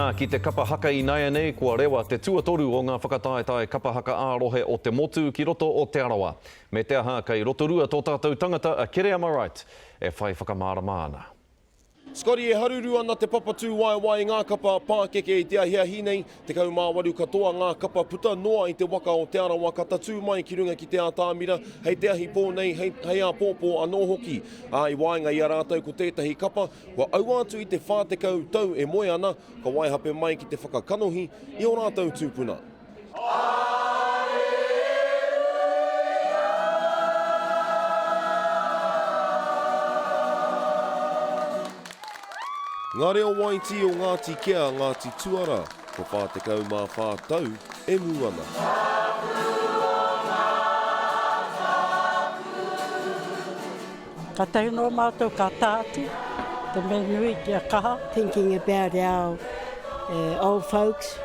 Ki te kapa haka I Naia nei, kua rewa te tuatoru o ngā whakataetae kapa haka ārohe o te motu ki roto o te arawa. Me te aha kei rotorua tō tātou tangata a Kere Amaright e whai whakamārama ana. Scotty e haruru ana te papatū wai ngā kapa pākeke I te ahia hinei, te kaumāwaru katoa ngā kapa puta noa I te waka o te arawa ka tatu mai ki runga ki te ātāmira, hei te ahi pōnei, hei a pōpō anō hoki. I wainga I a rātou ko tētahi kapa, wa au atu I te whātekau tau e moe ana, ka waihape mai ki te whakakanohi I o rātou tūpuna. Ngā reo waiti o Ngāti Kea, Ngāti Tuara, ko whātekau mā whātau e muana. Ka tau no mātou ka tātu, te me nui kia kaha. Thinking about our old folks,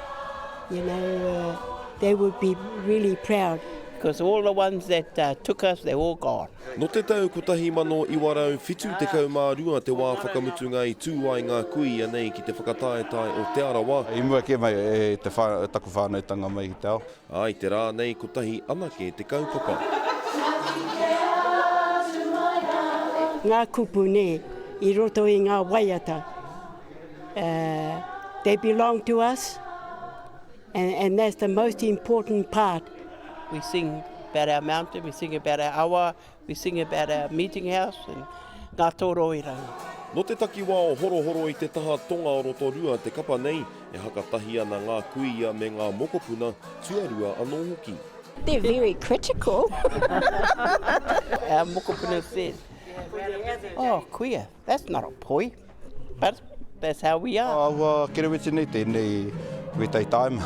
you know, they would be really proud. Because all the ones that took us, they're all gone. No te tau ko tahi mano I warau whitu te kaumārua te wā whakamutunga I tūai ngā kui anei ki te whakataetae o te arawa. I mua ke mai e te taku whānautanga mai ki te ao. Ai te rā nei ko tahi anake te kaupapa. Ngā kupu ne, I roto I ngā waiata. They belong to us, and that's the most important part. We sing about our mountain, we sing about our awa, we sing about our meeting house and ngā tōro I rau. No te takiwā o horohoro I te taha tonga o rotorua te kapa nei, e hakatahi ana ngā kuia me ngā mokopuna tuarua anō hoki. They're very critical. Our mokopuna said, oh, queer, that's not a poi, but that's how we are. Awa, kere wete nei tēnei wetai taima.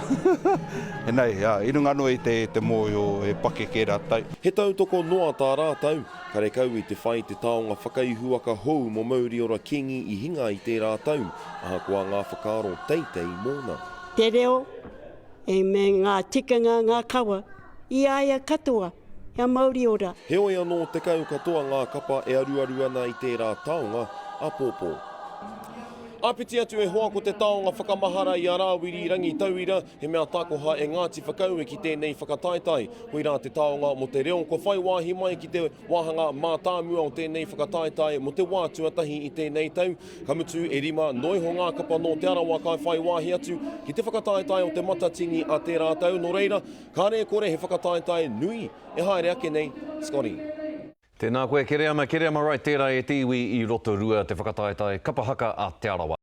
E nei, I runga no I te mōio e pake ke rātai. He tautoko noa tā rātau, kare kau I te whai te taonga whakaihuaka hou mo mauri ora kingi I hinga I te rātau, aha kua ngā whakaro teitei mōna. Te reo, e me ngā tikanga ngā kawa, I aia katoa, hea Māori ora. He oi anō te kau katoa ngā kapa e aruaru ana I te rā taonga a pōpō. Āpiti atu e hoa ko te taonga whakamahara I a rāwiri rangi tauira, he mea tākoha e Ngāti whakaue ki tēnei whakataetai. Hoi rā te taonga mo te reo, ko whai wāhi mai ki te wāhanga mātāmua o tēnei whakataetai mo te wā tuatahi I tēnei tau. Kamutu e rima noiho ngā kapa no te arawa kai whai wāhi atu ki te whakataetai o te matatingi a te rātau. No reira, kā rea kore he whakataetai nui e haere ake nei, Scotty. Tēnā koe Kere Amaright tērā e te iwi I rotorua te whakataetae kapa haka a te arawa.